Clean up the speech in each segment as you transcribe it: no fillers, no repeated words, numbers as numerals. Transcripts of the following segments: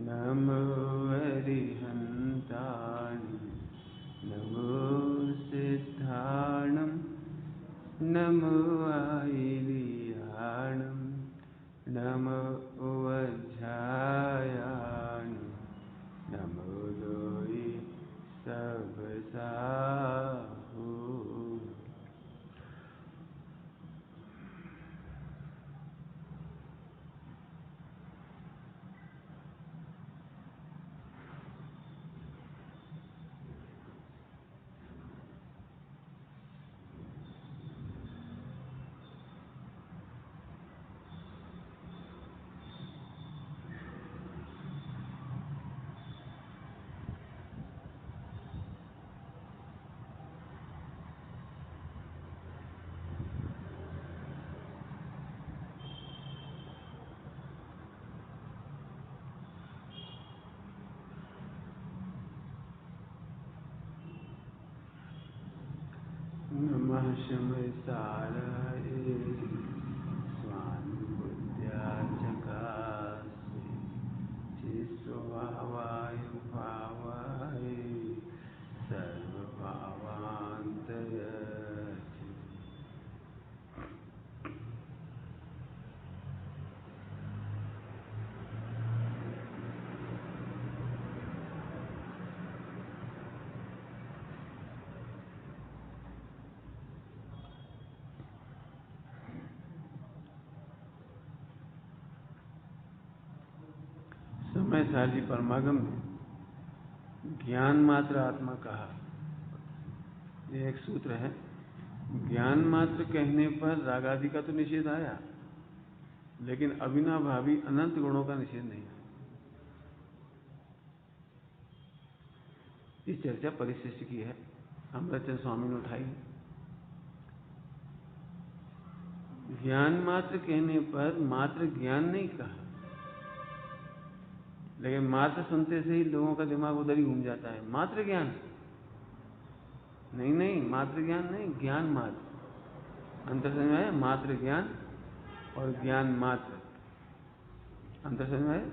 नमो अरिहन्ताणं नमो सिद्धाणं नमो आयिर्याणं नमो वज्रायाणं नमो लोई सबसाहु। नमः शमसाराय स्वानुबुद्ध्याचकास्ये चिस्वभावाय भावाय सर्वभावान्तरचे। समयशाली परमागम ने ज्ञान मात्र आत्मा कहा। यह एक सूत्र है। ज्ञान मात्र कहने पर राग आदि का तो निषेध आया, लेकिन अविनाभावी अनंत गुणों का निषेध नहीं आया। इस चर्चा परिशिष्ट की है, अमृतचंद स्वामी ने उठाई। ज्ञान मात्र कहने पर मात्र ज्ञान नहीं कहा, लेकिन मात्र सुनते से ही लोगों का दिमाग उधर ही घूम जाता है। मात्र ज्ञान नहीं, मात्र ज्ञान नहीं, ज्ञान मात्र। अंतर समझ में आया? मात्र ज्ञान और ज्ञान मात्र, अंतर समझ में आया?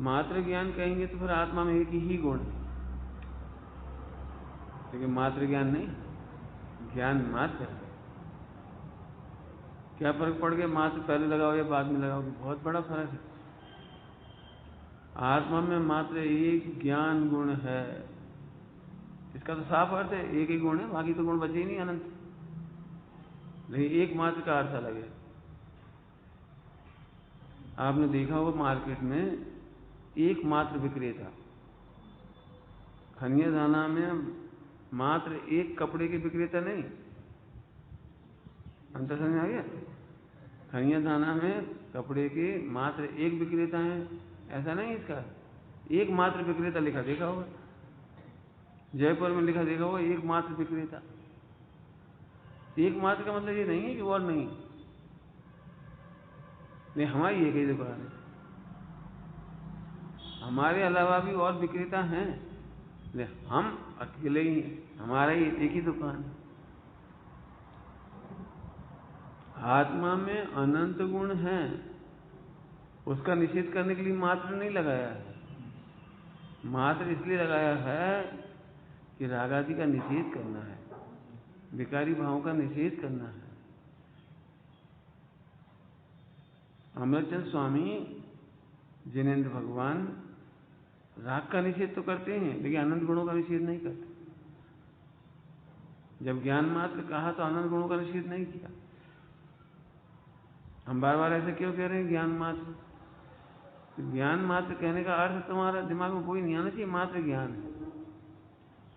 मात्र ज्ञान कहेंगे तो फिर आत्मा में एक ही गुण है, लेकिन मात्र ज्ञान नहीं, ज्ञान मात्र। क्या फर्क पड़ गया? मात्र पहले लगाओ या बाद में लगाओ? बहुत बड़ा फर्क है। आत्मा में मात्र एक ज्ञान गुण है। इसका तो साफ अर्थ है एक ही गुण है, बाकी तो गुण बचे ही नहीं अनंत। लेकिन एक मात्र का अर्थ अलग है। आपने देखा होगा मार्केट में एक मात्र विक्रेता, खनिया दाना में मात्र एक कपड़े के विक्रेता नहीं। अंतर समझ आ गया? खनिया दाना में कपड़े के मात्र एक विक्रेता है, ऐसा नहीं। इसका एक मात्र विक्रेता लिखा देखा होगा, जयपुर में लिखा देखा होगा एक मात्र विक्रेता। एक मात्र का मतलब ये नहीं है कि और नहीं, हमारी एक ही दुकान है। हमारे अलावा भी और विक्रेता हैं, हम अकेले ही, हमारा ही एक ही दुकान है। आत्मा में अनंत गुण हैं, उसका निषेध करने के लिए मात्र नहीं लगाया है। मात्र इसलिए लगाया है कि राग आदि का निषेध करना है, विकारी भावों का निषेध करना है। अमृतचंद स्वामी जिनेंद्र भगवान राग का निषेध तो करते हैं, लेकिन अनंत गुणों का निषेध नहीं करते। जब ज्ञान मात्र कहा तो अनंत गुणों का निषेध नहीं किया। हम बार बार ऐसे क्यों कह रहे हैं ज्ञान मात्र? तो ज्ञान मात्र कहने का अर्थ तुम्हारा दिमाग में कोई नहीं आना चाहिए। मात्र ज्ञान है,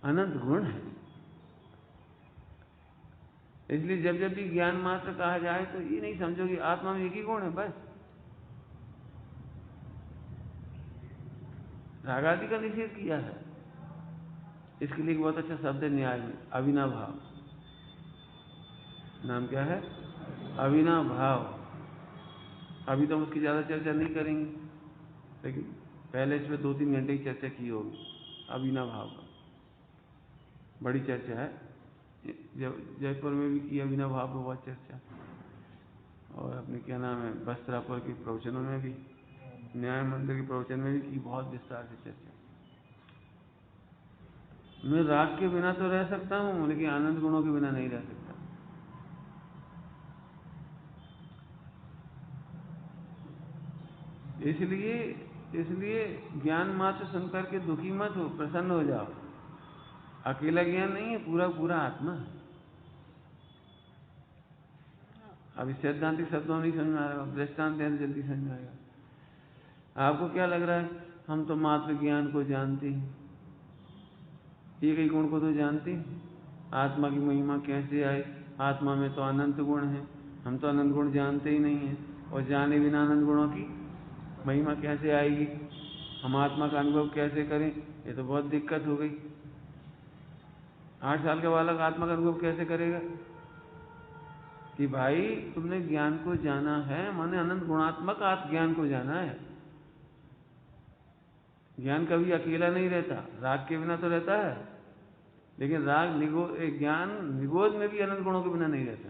अनंत गुण है। इसलिए जब जब भी ज्ञान मात्र कहा जाए तो ये नहीं समझो कि आत्मा में एक ही गुण है बस। राग आदि का निषेध किया है। इसके लिए एक बहुत अच्छा शब्द है न्याय में, अविनाभाव। नाम क्या है? अविनाभाव। अभी तो हम उसकी ज्यादा चर्चा नहीं करेंगे, लेकिन पहले इसमें 2-3 घंटे की चर्चा की होगी अविनाभाव का। बड़ी चर्चा है, जयपुर में भी की अविनाभाव पर बहुत चर्चा, और अपने क्या नाम है बस्त्रापुर के प्रवचनों में भी न्याय मंदिर के प्रवचन में भी की बहुत विस्तार से चर्चा। मैं राग के बिना तो रह सकता हूं, लेकिन आनंद गुणों के बिना नहीं रह सकता। इसलिए ज्ञान मात्र सुन करके दुखी मत हो, प्रसन्न हो जाओ। अकेला ज्ञान नहीं है, पूरा पूरा आत्मा है। अभी सैद्धांतिक शब्दों नहीं समझ में आ रहा, दृष्टांत देने जल्दी समझ में आएगा। आपको क्या लग रहा है? हम तो मात्र ज्ञान को जानते हैं, एक ही गुण को तो जानते हैं। आत्मा की महिमा कैसे आई? आत्मा में तो अनंत गुण है, हम तो अनंत गुण जानते ही नहीं है, और जाने बिना अनंत गुणों की महिमा कैसे आएगी? हम आत्मा का अनुभव कैसे करें? ये तो बहुत दिक्कत हो गई। 8 साल का बालक आत्मा का अनुभव कैसे करेगा? कि भाई तुमने ज्ञान को जाना है, माने अनंत गुणात्मक ज्ञान को जाना है। ज्ञान कभी अकेला नहीं रहता, राग के बिना तो रहता है, लेकिन ज्ञान निगोद में भी अनंत गुणों के बिना नहीं रहता।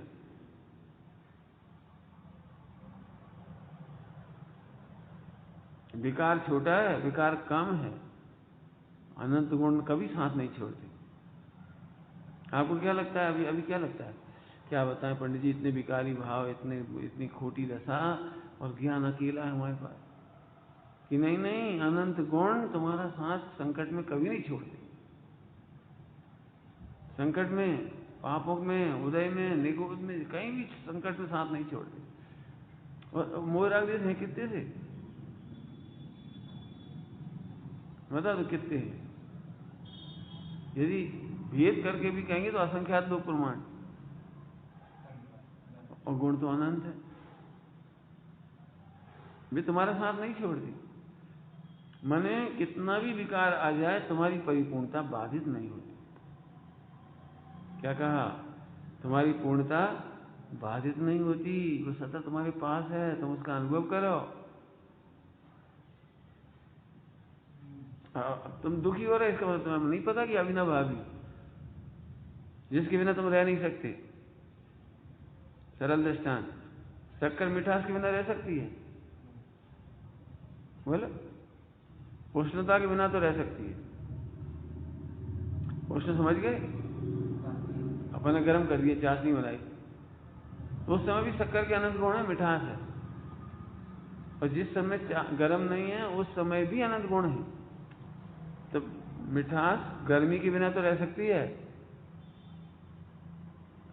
विकार छोटा है, विकार कम है, अनंत गुण कभी साथ नहीं छोड़ते। आपको क्या लगता है? अभी क्या लगता है? क्या बताएं पंडित जी, इतने विकारी भाव, इतनी खोटी दशा, और ज्ञान अकेला है हमारे पास। कि नहीं, अनंत गुण तुम्हारा साथ संकट में कभी नहीं छोड़ते। संकट में, पापों में, उदय में, निगोद में, कहीं भी संकट में साथ नहीं छोड़ते। और मोह राग देश है कितने थे? बता दो कितने हैं? यदि भेद करके भी कहेंगे तो असंख्यात लोग प्रमाण, और गुण तो अनंत है, वे तुम्हारा साथ नहीं छोड़ती। मने कितना भी विकार आ जाए, तुम्हारी परिपूर्णता बाधित नहीं होती। क्या कहा? तुम्हारी पूर्णता बाधित नहीं होती, वो सदा तुम्हारे पास है, तुम उसका अनुभव करो। तुम दुखी हो रहे, इसका मतलब तुम्हें नहीं पता कि अविनाभावी, जिसके बिना तुम रह नहीं सकते। सरल दृष्टांत, शक्कर मिठास के बिना रह सकती है? बोलो। उष्णता के बिना तो रह सकती है। उष्ण समझ गए? अपने गर्म कर दिए, चाशनी बनाई, तो उस समय भी शक्कर के अनंत गुण है, मिठास है। और जिस समय गर्म नहीं है, उस समय भी अनंत गुण है। तो मिठास गर्मी के बिना तो रह सकती है,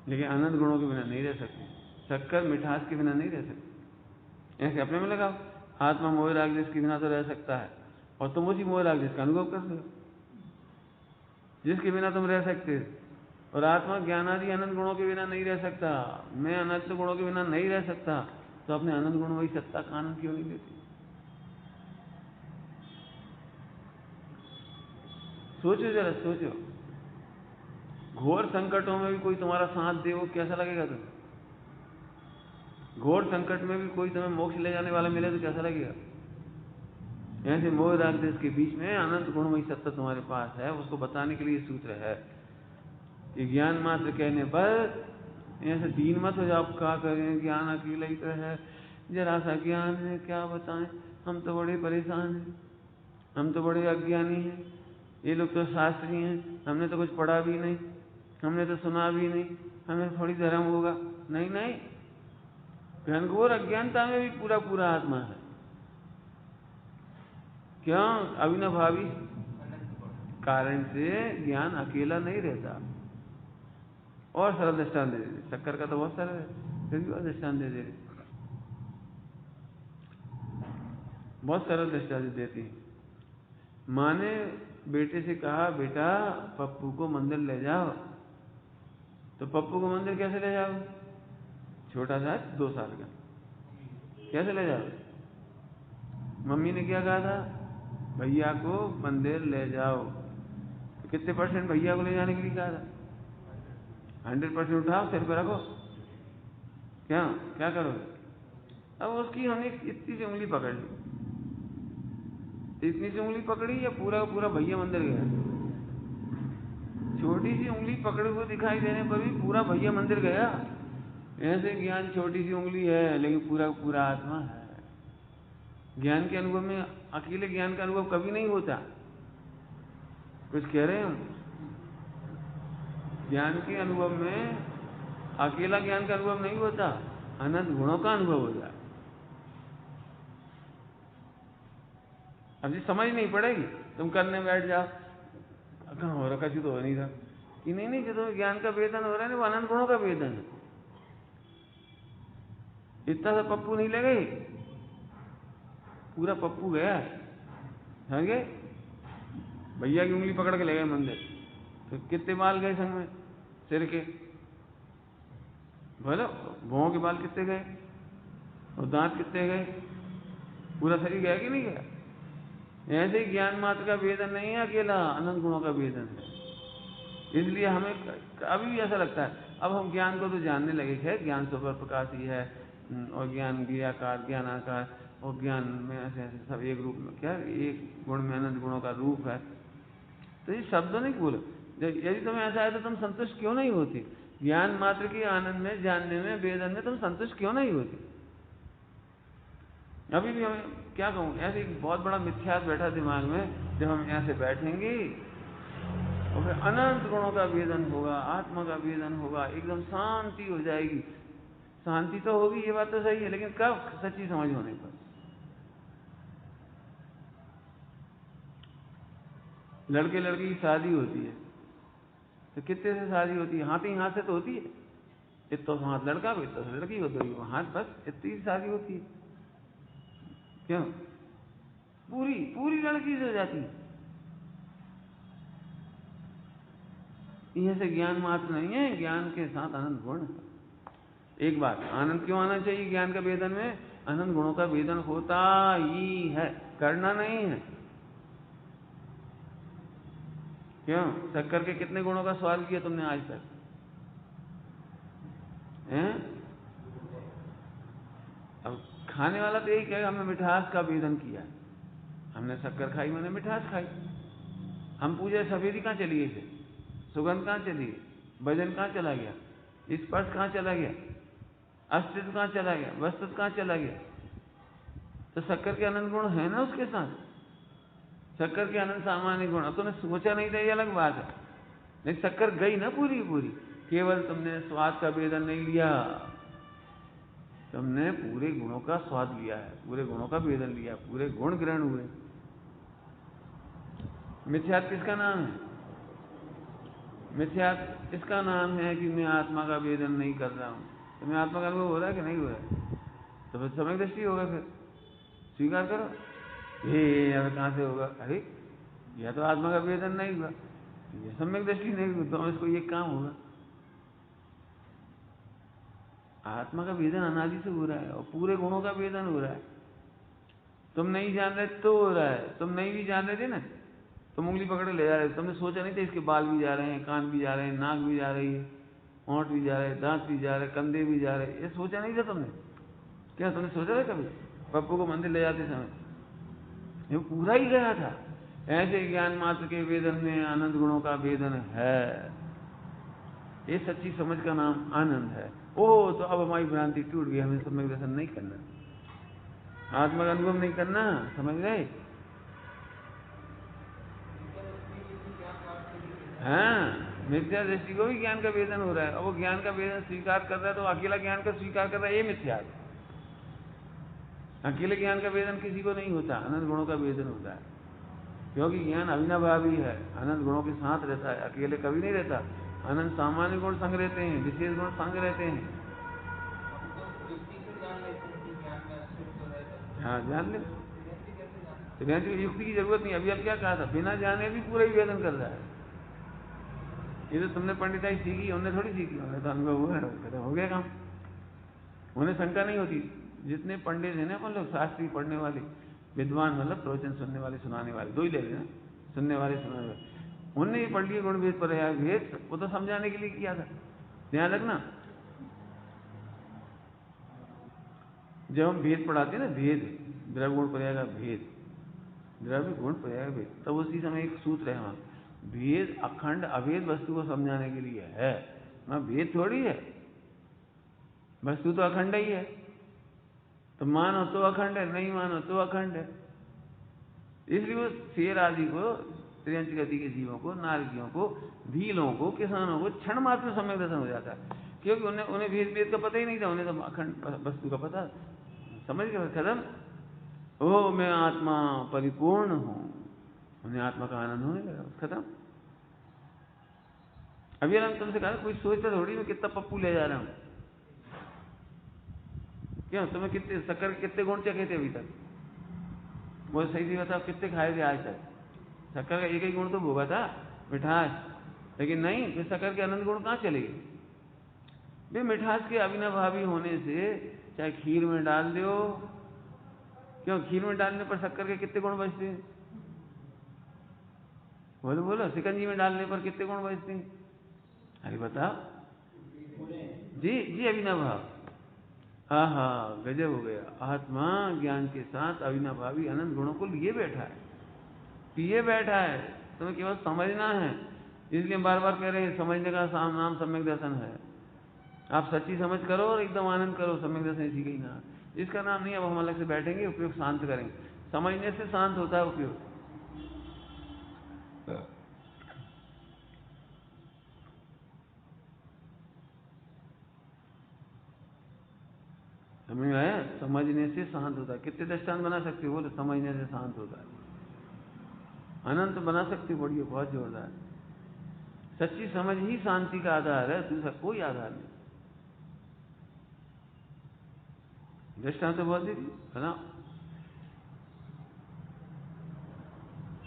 लेकिन अनंत गुणों के बिना नहीं रह सकती। शक्कर मिठास के बिना नहीं रह सकती। ऐसे अपने में लगाओ, आत्मा मोह राग देश के बिना तो रह सकता है, और तुम उसी मोह राग देश का अनुभव कर लो, जिसके बिना तुम रह सकते। और आत्मा ज्ञानादि अनंत गुणों के बिना नहीं रह सकता। मैं अनंत गुणों के बिना नहीं रह सकता, तो अपने अनंत गुण वही सत्ता का आनंद क्यों नहीं लेती? सोचो जरा, सोचो। घोर संकटों में भी कोई तुम्हारा साथ दे, वो कैसा लगेगा तुम्हें? घोर संकट में भी कोई तुम्हें मोक्ष ले जाने वाला मिले तो कैसा लगेगा? ऐसे मोह राग देश के बीच में अनंत गुणमयी सत्ता तुम्हारे पास है, उसको बताने के लिए सूत्र है। ये ज्ञान मात्र कहने पर ऐसे दीन मत हो जाओ, क्या करें, ज्ञान अकेला ही तो है, जरा सा ज्ञान है, क्या बताएं, हम तो बड़े परेशान हैं, हम तो बड़े अज्ञानी हैं, ये लोग तो शास्त्री हैं, हमने तो कुछ पढ़ा भी नहीं, हमने तो सुना भी नहीं, हमें थोड़ी धर्म होगा। नहीं, घनघोर अज्ञानता में भी पूरा पूरा आत्मा है। क्यों? अविनाभावी कारण से ज्ञान अकेला नहीं रहता। और सरल दृष्टांत दे दे, शक्कर का तो बहुत सरल है, फिर भी और दृष्टांत दे दे, बहुत सरल दृष्टांत देती है। माँ ने बेटे से कहा, बेटा पप्पू को मंदिर ले जाओ। तो पप्पू को मंदिर कैसे ले जाओ? छोटा सा, 2 साल का, कैसे ले जाओ? मम्मी ने क्या कहा था? भैया को मंदिर ले जाओ। तो कितने % भैया को ले जाने के लिए कहा था? 100% उठाओ, सिर पे रखो, क्या करोगे? अब उसकी हमने इतनी सी उंगली पकड़ ली, इतनी सी उंगली पकड़ी या पूरा पूरा भैया मंदिर गया? छोटी सी उंगली पकड़े हुए दिखाई देने पर भी पूरा भैया मंदिर गया। ऐसे ज्ञान छोटी सी उंगली है, लेकिन पूरा पूरा आत्मा है। ज्ञान के अनुभव में अकेले ज्ञान का अनुभव कभी नहीं होता। कुछ कह रहे हैं हम? ज्ञान के अनुभव में अकेला ज्ञान का अनुभव नहीं होता, अनंत गुणों का अनुभव होता है। अब जी समझ नहीं पड़ेगी, तुम करने बैठ जाओ, कहाँ हो रखा जी तो हो नहीं रहा कि नहीं जो तो ज्ञान का वेदन हो रहा है ना, वो अनंत गुणों का वेदन है। इतना सा पप्पू नहीं ले गई, पूरा पप्पू गया समझे, भैया की उंगली पकड़ के ले गए मंदिर, तो कितने बाल गए संग में सिर के, बोलो भौं के बाल कितने गए और दांत कितने गए, पूरा शरीर गया कि नहीं गया? ऐसे ही ज्ञान मात्र का वेदन नहीं है अकेला, अनंत गुणों का वेदन है। इसलिए हमें अभी भी ऐसा लगता है, अब हम ज्ञान को तो जानने लगे, है ज्ञान स्वपर प्रकाश ही है, और ज्ञान ज्ञाकार ज्ञानाकार, और ज्ञान में ऐसे ऐसे सब एक रूप में, क्या एक गुण में अनंत गुणों का रूप है। तो ये शब्द नहीं बोलो, यदि तुम्हें ऐसा है तो तुम संतुष्ट क्यों नहीं होती? ज्ञान मात्र के आनंद में, जानने में, वेदन में तुम संतुष्ट क्यों नहीं होती? अभी भी हमें क्या कहूँ, ऐसे एक बहुत बड़ा मिथ्यास बैठा दिमाग में, जब हम ऐसे बैठेंगे और फिर अनंत गुणों का वेदन होगा, आत्मा का वेदन होगा, एकदम शांति हो जाएगी। शांति तो होगी, ये बात तो सही है, लेकिन कब? सच्ची समझ होने पर। लड़के लड़की की शादी होती है तो कितने से शादी होती है? हाथ ही हाथ से तो होती है, इतना तो हाथ लड़का को, इतना से लड़की होती है, हाथ बस इतनी सी शादी होती है। क्यों? पूरी पूरी लड़की से हो जाती है। से ज्ञान मात्र नहीं है, ज्ञान के साथ अनंत गुण। एक बात, आनंद क्यों आना चाहिए ज्ञान का वेदन में? अनंत गुणों का वेदन होता ही है, करना नहीं है। क्यों? शक्कर के कितने गुणों का स्वाद किया तुमने आज तक? हैं? अब खाने वाला तो यही कहेगा हमने मिठास का वेदन किया, हमने शक्कर खाई, मैंने मिठास खाई। हम पूजा सफेदी कहाँ चली गई थे, सुगंध कहाँ चली गई, भजन कहाँ चला गया, स्पर्श कहाँ चला गया, अस्तित्व कहाँ चला गया, वस्तुत्व कहाँ चला गया? तो शक्कर के अनंत गुण है ना उसके साथ, शक्कर के अनंत सामान्य गुण। अब तुमने सोचा नहीं था, ये अलग बात है, लेकिन शक्कर गई ना पूरी पूरी। केवल तुमने स्वाद का वेदन नहीं लिया, तुमने पूरे गुणों का स्वाद लिया है, पूरे गुणों का वेदन लिया, पूरे गुण ग्रहण हुए। मिथ्यात्व किसका नाम है? मिथ्यात्व इसका नाम है कि मैं आत्मा का वेदन नहीं कर रहा हूं। तो मैं आत्मा का अनुभव हो रहा है कि नहीं हो रहा है? तो फिर समय दृष्टि होगा, फिर स्वीकार करो। ये अब कहां से होगा? अरे यह तो आत्मा का वेदन नहीं हुआ, ये सम्यक दृष्टि नहीं हुई, तो इसको ये काम होगा। आत्मा का वेदन अनादि से हो रहा है और पूरे गुणों का वेदन हो रहा है। तुम नहीं जान रहे तो हो रहा है, तुम नहीं भी जान रहे थे ना, तुम उंगली पकड़ ले जा रहे थे, तुमने सोचा नहीं था इसके बाल भी जा रहे हैं, कान भी जा रहे हैं, नाक भी जा रही है, होंठ भी जा रहे हैं, दांत भी जा रहे हैं, कंधे भी जा रहे हैं, ये सोचा नहीं था तुमने? क्या तुमने सोचा था कभी? पप्पू को मंदिर ले जाते समय ये पूरा ही गया था। ऐसे ज्ञान मात्र के वेदन में आनंद गुणों का वेदन है, ये सच्ची समझ का नाम आनंद है। ओह, तो अब हमारी भ्रांति टूट गई, हमें सम्यक दर्शन नहीं करना, आत्मा का अनुभव नहीं करना, समझ गए? हाँ, मिथ्या दृष्टि को भी ज्ञान का वेदन हो रहा है, और वो ज्ञान का वेदन स्वीकार कर रहा है, तो अकेला ज्ञान का स्वीकार कर रहा है, ये मिथ्या है। अकेले ज्ञान का वेदन किसी को नहीं होता, अनंत गुणों का वेदन होता है, क्योंकि ज्ञान अविनाभावी है, अनंत गुणों के साथ रहता है, अकेले कभी नहीं रहता। अनंत सामान्य गुण संग रहते हैं, विशेष गुण संग रहते हैं। हाँ, जान ले, युक्ति की जरूरत नहीं। अभी अब क्या कहा था, बिना जाने भी पूरा ही वेदन कर रहा है। ये तो तुमने पंडिताई सीखी, उन्हें थोड़ी सीखी, उन्हें तो अनुभव हुआ है, हो गया काम, उन्हें शंका नहीं होती। जितने पंडित हैं ना अपन लोग, शास्त्री पढ़ने वाले, विद्वान मतलब प्रवचन सुनने वाले, सुनाने वाले, दो ही ले लेना, सुनने वाले सुनाने वाले, उनने ये पढ़ लिया गुण भेद पर भेद, वो तो समझाने के लिए किया था। ध्यान रखना, जब हम भेद पढ़ाते हैं ना, भेद, द्रव्य गुण पर्याय का भेद, द्रव्य गुण पर्याय का भेद, तब उसी समय एक सूत्र है वहां, भेद अखंड अभेद वस्तु को समझाने के लिए है ना, भेद थोड़ी है, वस्तु तो अखंड ही है। तो मानो तो अखंड है, नहीं मानो तो अखंड है। इसलिए वो शेर आदि को, त्रियंच गति के जीवों को, नारकियों को, भीलों को, किसानों को क्षण मात्र में सम्यक दर्शन हो जाता है, क्योंकि उन्हें भेद का पता ही नहीं था, उन्हें तो अखंड वस्तु का पता, समझ गए खत्म। ओ मैं आत्मा परिपूर्ण हूं, उन्हें आत्मा का आनंद होने लगा, खत्म। अभी हम तुमसे कहा कोई सोचता थोड़ी मैं कितना पप्पू ले जा रहा हूं, क्यों तुम्हें कितने शक्कर कितने गुण चखे थे अभी तक, वो सही से बताओ कितने खाए थे आज तक? शक्कर का एक ही गुण तो भोगा था, मिठास, लेकिन नहीं, फिर शक्कर के अनंत गुण कहाँ चले गए? वे मिठास के अविनाभावी होने से चाहे खीर में डाल दो, क्यों खीर में डालने पर शक्कर के कितने गुण बचते हैं? बोलो बोलो, शिकंजी में डालने पर कितने गुण बचते हैं? अरे बताओ जी जी, अविनाभाव, आहा गजब हो गया। आत्मा ज्ञान के साथ अविनाभावी अनंत गुणों को लिए बैठा है, पिए बैठा है, तुम्हें केवल समझना है। इसलिए बार बार कह रहे हैं समझने का नाम सम्यक दर्शन है। आप सच्ची समझ करो और एकदम आनंद करो, सम्यक दर्शन इसी का ही नाम, इसका नाम नहीं। अब हम अलग से बैठेंगे, उपयोग शांत करेंगे, समझने से शांत होता है उपयोग। समझ में आया? समझने से शांत होता है। कितने दृष्टांत बना सकते हो? बोलो समझने से शांत होता है, अनंत बना सकते हो, बढ़िया, बहुत जोरदार। सच्ची समझ ही शांति का आधार है, दूसरा कोई आधार नहीं। दृष्टांत तो बहुत दे दी है ना,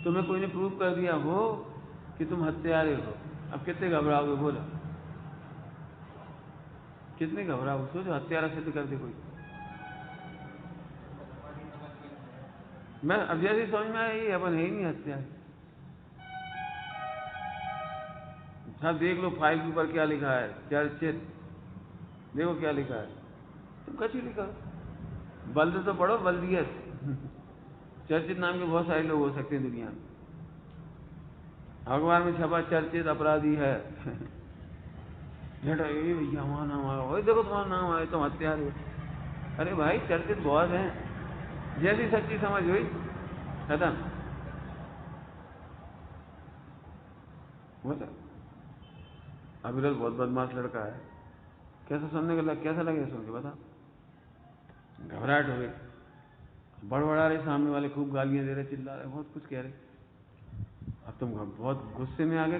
तुम्हें कोई ने प्रूव कर दिया हो कि तुम हत्यारे हो, अब कितने घबराओगे? बोलो कितने घबराओगे? सोचो हत्यारा सिद्ध कर दे कोई, मैं अब जैसे समझ में आया ये अपन है ही नहीं हत्यारे। हाँ देख लो फाइल के ऊपर क्या लिखा है, चर्चित, देखो क्या लिखा है, तुम कैसे लिखा? बल्द तो पढ़ो, बल्दियत। चर्चित नाम के बहुत सारे लोग हो सकते हैं दुनिया में, अखबार में छपा चर्चित अपराधी है, झटा ये भैया हमारा नाम आया, वही देखो तुम्हारा नाम आया, तुम हत्यारे हो। अरे भाई चर्चित बहुत हैं, जैसी सच्ची समझ हुई खत्म। बोला अविरल बहुत बदमाश लड़का है, कैसा सुनने का कैसा लगे सुन के बता? घबराहट हो गई, बड़बड़ा रहे सामने वाले, खूब गालियां दे रहे, चिल्ला रहे, बहुत कुछ कह रहे। अब तुम बहुत गुस्से में आ गए,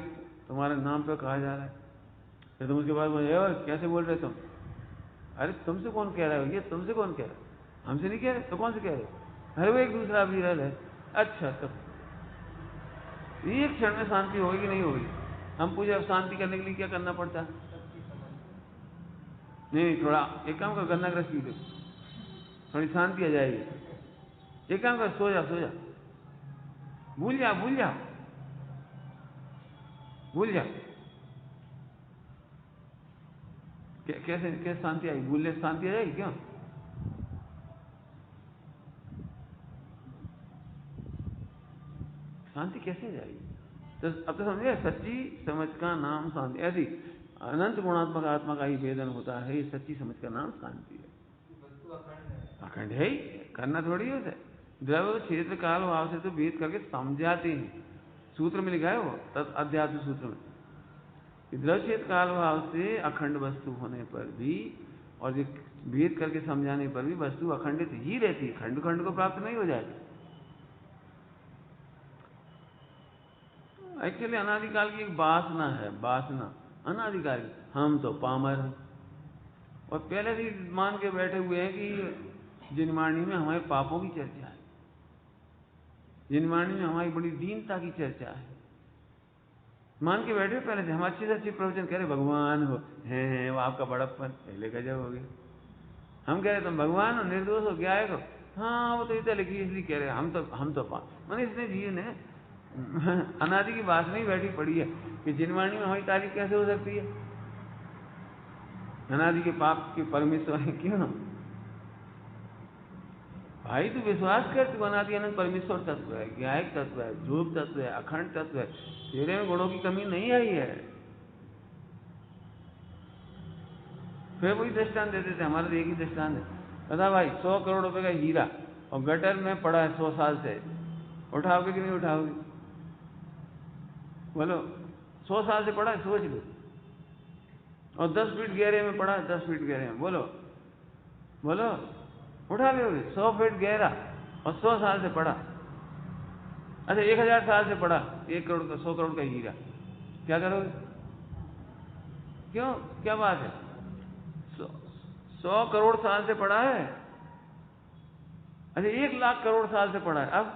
तुम्हारे नाम पे कहा जा रहा है, फिर तुम उसके बाद बोले कैसे बोल रहे तुम? अरे तुमसे कौन कह रहा है? ये तुमसे कौन कह रहा है? हमसे नहीं कह रहे तो कौन से कह रहे? अरे वो एक दूसरा विरल है। अच्छा तब एक क्षण में शांति होगी कि नहीं होगी? हम पूछे अब शांति करने के लिए क्या करना पड़ता है? नहीं थोड़ा एक काम करो, गन्ना ग्रस पी लो, थोड़ी शांति आ जाएगी। एक काम कर, सो जा सो जा, भूल जा भूल जा भूल जा। कैसे शांति आई? भूलने से शांति आ जाएगी क्या? शांति कैसे आ जाएगी? तो अब तो समझिए सच्ची समझ का नाम शांति। ऐसी अनंत गुणात्मक आत्मा का ही वेदन होता है, ये सच्ची समझ का नाम शांति है। अखंड है ही, करना थोड़ी होता है। द्रव्य क्षेत्र काल भाव से तो भेद करके समझाते हैं, सूत्र में लिखा है वो अध्यात्म सूत्र में, द्रव्य क्षेत्र काल भाव से अखंड वस्तु होने पर भी और भेद करके समझाने पर भी वस्तु अखंडित ही रहती है, खंड खंड को प्राप्त नहीं हो जाती। एक्चुअली अनादिकाल की एक वासना है, वासना अनादिकाल की। हम तो पामर हैं और पहले से मान के बैठे हुए हैं कि जिनवाणी में हमारे पापों की चर्चा है, जिनवाणी में हमारी बड़ी दीनता की चर्चा है, मान के बैठे पहले से। हम अच्छे से अच्छे प्रवचन कह रहे भगवान हो हैं, वो आपका बड़प्पन पहले गजब हो गया। हम कह रहे तुम भगवान हो, निर्दोष हो, क्या है? हाँ वो तो इतना लिखी इसलिए कह रहे हम तो मैंने इसने जीव ने अनादि की बात नहीं बैठी पड़ी है कि जिनवाणी में हमारी तारीफ कैसे हो सकती है? अनादि के पाप के परमेश्वर है, क्यों भाई? तू विश्वास कर, तू अनादि अनंत परमेश्वर तत्व है, ज्ञायक तत्व है, ध्रुव तत्व है, अखंड तत्व है, तेरे में गुणों की कमी नहीं आई है। फिर वही दृष्टांत देते थे, हमारा एक ही दृष्टांत है, बता भाई, 100 करोड़ रुपए का हीरा और गटर में पड़ा है 100 साल से, उठाओगे कि नहीं उठाओगे? बोलो। 100 साल से पड़ा है, सोच लो। और 10 फीट गहरे में पड़ा है, 10 फीट गहरे में, बोलो बोलो, उठा लोगे? 100 फीट गहरा और 100 साल से पड़ा। अच्छा 1000 साल से पड़ा 1 करोड़ का, 100 करोड़ का हीरा, क्या करोगे? क्यों, क्या बात है? 100 करोड़ साल से पड़ा है। अच्छा 1 लाख करोड़ साल से पड़ा है। अब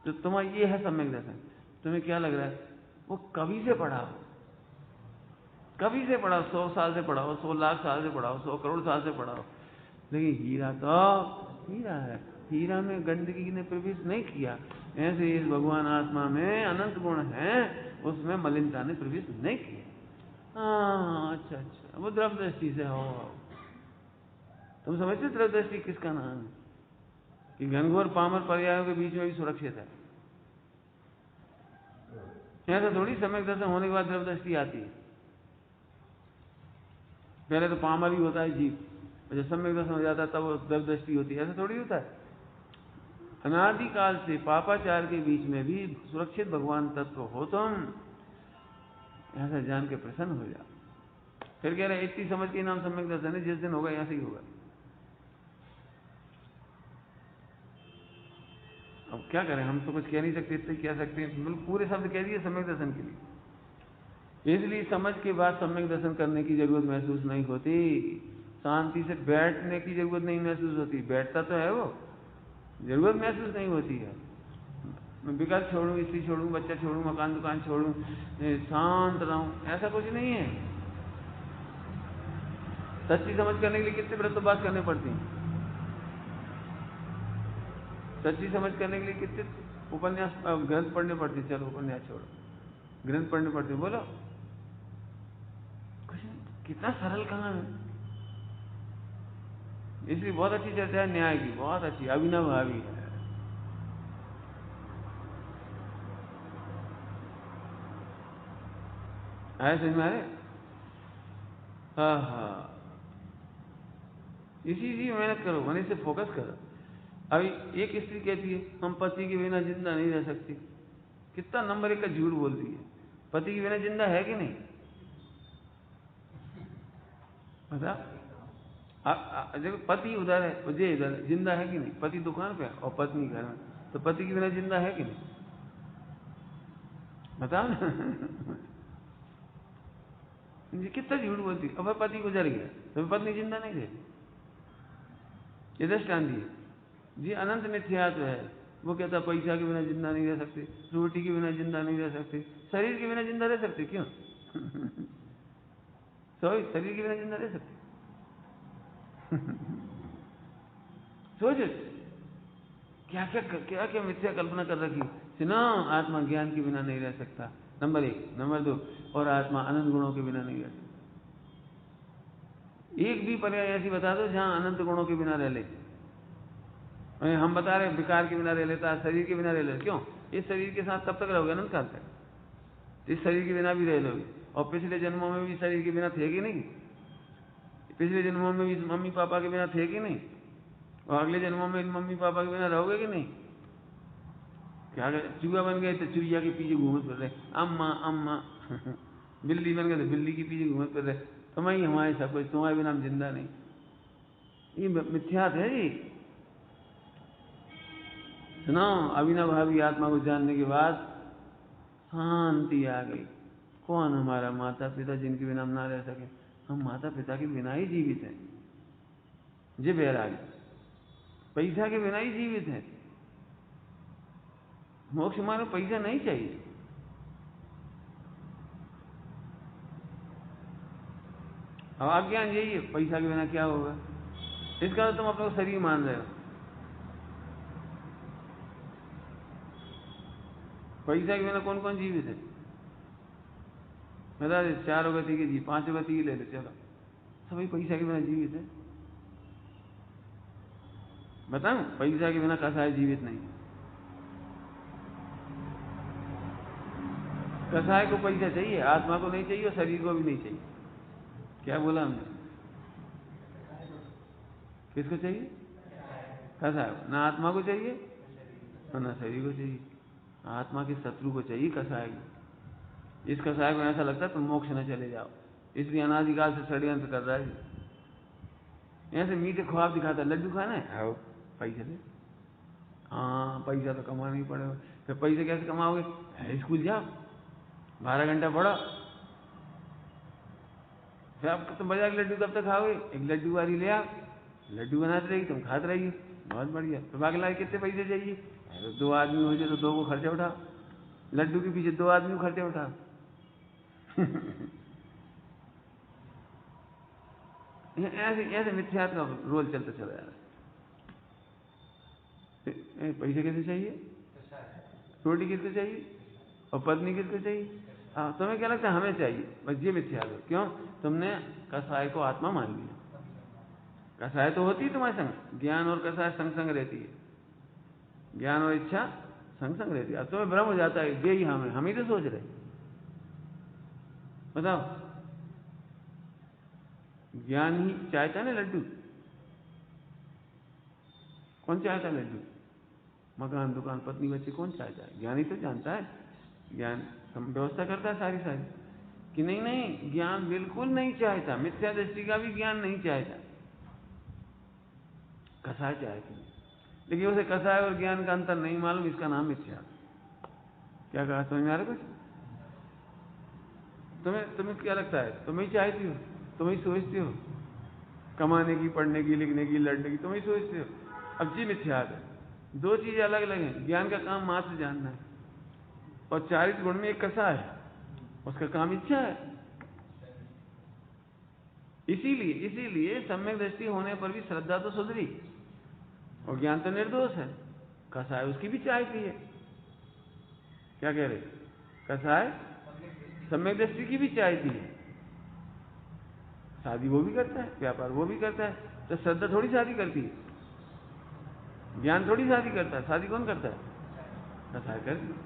तो तुम्हारा ये है सम्यक दर्शन। तुम्हें क्या लग रहा है? वो कभी से पड़ा हो, कभी से पड़ा हो, 100 साल से पड़ा हो, 100 लाख साल से पड़ा हो, 100 करोड़ साल से पड़ा हो, लेकिन हीरा तो हीरा है। हीरा में गंदगी ने प्रवेश नहीं किया। ऐसे इस भगवान आत्मा में अनंत गुण है, उसमें मलिनता ने प्रवेश नहीं किया। हाँ अच्छा अच्छा, वो द्रव दृष्टि से हो। तुम समझते द्रव दृष्टि किसका नाम है? कि घनघोर पामर पर्यायों के बीच में भी सुरक्षित है। ऐसा थोड़ी सम्यक दर्शन होने के बाद द्रव दृष्टि आती है। पहले तो पामर ही होता है जीव, और जब सम्यक दर्शन हो जाता है तब वो द्रव दृष्टि होती है। ऐसा थोड़ी होता है। अनादिकाल से पापाचार के बीच में भी सुरक्षित भगवान तत्व हो तुम, ऐसा जान के प्रसन्न हो जा। फिर कह रहे इतनी समझ के नाम सम्यक दर्शन है, जिस दिन होगा ऐसे ही होगा। अब क्या करें, हम तो कुछ कह नहीं सकते, इतने कह सकते हैं, बिल्कुल पूरे शब्द कह दिए सम्यक दर्शन के लिए। इसलिए समझ के बाद सम्यक दर्शन करने की जरूरत महसूस नहीं होती। शांति से बैठने की जरूरत नहीं महसूस होती। बैठता तो है वो, जरूरत महसूस नहीं होती है। मैं विकल्प छोड़ूं, स्त्री छोड़ूं, बच्चा छोड़ूं, मकान दुकान छोड़ूं, शांत रहूं, ऐसा कुछ नहीं है। सच्ची समझ करने के लिए कितने व्रतोपवास करने पड़ते हैं। सच्ची समझ करने के लिए कितने उपन्यास ग्रंथ पढ़ने पड़ते हैं। चलो उपन्यास छोड़ो, ग्रंथ पढ़ने पड़ते हैं। बोलो कुछ कितना सरल कहां है। इसलिए बहुत अच्छी चर्चा है न्याय की, बहुत अच्छी, अभिनव भावी है। आया समझ में? आ रहे? हाँ हाँ, इसी मेहनत करो, मन से फोकस करो। अभी एक स्त्री कहती है हम पति के बिना जिंदा नहीं रह सकती। कितना नंबर 1 का झूठ बोलती है। पति के बिना जिंदा है कि नहीं? बता। देखो पति उधर है, मुझे इधर है, जिंदा है कि नहीं? पति दुकान पे और पत्नी घर में, तो पति के बिना जिंदा है कि नहीं? बताओ ना। कितना झूठ बोलती। अब पति गुजर गया तो पत्नी जिंदा नहीं रही। ये दृष्टांत है जी। अनंत मिथ्यात्व है। वो कहता पैसा के बिना जिंदा नहीं रह सकते, रोटी के बिना जिंदा नहीं रह सकते, शरीर के बिना जिंदा रह सकते। क्यों? शरीर के बिना जिंदा रह सकते? सोच क्या क्या क्या क्या मिथ्या कल्पना कर रखी। सुनो, आत्मा ज्ञान के बिना नहीं रह सकता, नंबर 1। नंबर 2, और आत्मा अनंत गुणों के बिना नहीं रह सकता। एक भी पर्याय ऐसी बता दो जहां अनंत गुणों के बिना रह ले। हम बता रहे विकार के बिना रह लेता है, शरीर के बिना रह लेता। क्यों? इस शरीर के साथ कब तक रहोगे? अनंत काल तक। इस शरीर के बिना भी रह लोगे। और पिछले जन्मों में भी शरीर के बिना थे कि नहीं? पिछले जन्मों में भी मम्मी पापा के बिना थे कि नहीं? और अगले जन्मों में मम्मी पापा के बिना रहोगे कि नहीं? क्या चूहा बन गए तो चूहिया के पीछे घूमत फिर रहे, अम्मा अम्मा। बिल्ली बन गए तो बिल्ली के पीछे घूमत फिर रहे। तुम्हारी हमारे सब कुछ, तुम्हारे बिना हम जिंदा नहीं। ये मिथ्यात है जी। सुनो, अविनाभावी आत्मा को जानने के बाद शांति आ गई। कौन हमारा माता पिता जिनके बिना हम ना रह सके? हम माता पिता के बिना ही जीवित हैं। जी बैरागी, पैसा के बिना ही जीवित है। मोक्ष मानो पैसा नहीं चाहिए। अब अज्ञान यही है, पैसा के बिना क्या होगा। इसका तो तुम अपने को शरीर मान रहे हो। पैसा के बिना कौन कौन जीवित है? बता दे। 4 गति के जीव, 5 गति के ले ले, चलो सभी पैसा के बिना जीवित है। बताऊं, पैसा के बिना कसाई जीवित नहीं। कसाई को पैसा चाहिए, आत्मा को नहीं चाहिए और शरीर को भी नहीं चाहिए। क्या बोला हमने? किसको चाहिए? कसाय। ना आत्मा को चाहिए और ना शरीर को चाहिए। आत्मा के शत्रु को चाहिए कसाय को। इस कसाय को ऐसा लगता है तुम मोक्ष न चले जाओ, इसलिए अनादिकाल से षड्यंत्र कर रहा है। ऐसे मीठे ख्वाब दिखाता है, लड्डू खाना है, आओ पैसे दे। हाँ पैसा तो कमाना ही पड़ेगा। फिर पैसे कैसे कमाओगे? स्कूल जाओ, 12 घंटा पढ़ो, फिर आप तुम बाजार के लड्डू कब तक खाओगे? एक लड्डू वाली ले आओ, लड्डू बनाते रहेगी, तुम खाते रहिए, बहुत बढ़िया। तो बाकी लाए कितने पैसे चाहिए? 2 आदमी हो जाए तो 2 को खर्चा उठाओ, लड्डू के पीछे 2 आदमी को खर्चा उठाओ। ऐसे ऐसे मिथ्यात का रोल चलता चला जा रहा है। पैसे कैसे चाहिए? रोटी किसको चाहिए? और पत्नी किसको चाहिए? तुम्हें क्या लगता है? हमें चाहिए, बस ये मिथ्यात है। क्यों? तुमने कसाय को आत्मा मान लिया। कसाय तो होती है तुम्हारे संग, ज्ञान और कसाय संग संग रहती है, ज्ञान और इच्छा संग संग रहती है। अब तुम्हें भ्रम हो जाता है ये ही हम ही तो सोच रहे। बताओ, ज्ञान ही चाहता है ना लड्डू? कौन चाहता है लड्डू? मकान, दुकान, पत्नी, बच्चे, कौन चाहता है? ज्ञान ही तो जानता है। ज्ञान व्यवस्था करता है सारी सारी कि नहीं नहीं, ज्ञान बिल्कुल नहीं चाहता, मिथ्या दृष्टि का भी ज्ञान नहीं चाहता, कसाय चाहती है। लेकिन उसे कसाय और ज्ञान का अंतर नहीं मालूम, इसका नाम मिथ्या। क्या कहा? समझ में आ रहा कुछ? तुम्हें क्या लगता है? तुम ही चाहती हो, तुम ही सोचती हो, कमाने की, पढ़ने की, लिखने की, लड़ने की, तुम ही सोचते हो। अब जी मिथ्यात है। 2 चीजें अलग अलग हैं। ज्ञान का काम मात्र जानना है, और 40 गुण में एक कसाय है, उसका काम इच्छा है। इसीलिए सम्यक दृष्टि होने पर भी श्रद्धा तो सुधरी और ज्ञान तो निर्दोष है। कसाय उसकी भी चाहती है। क्या कह रहे? कसाय सम्यक दृष्टि की भी चाहती है, शादी वो भी करता है, व्यापार वो भी करता है। तो श्रद्धा थोड़ी शादी करती है, ज्ञान थोड़ी शादी करता है। शादी कौन करता है? कसाय करती है।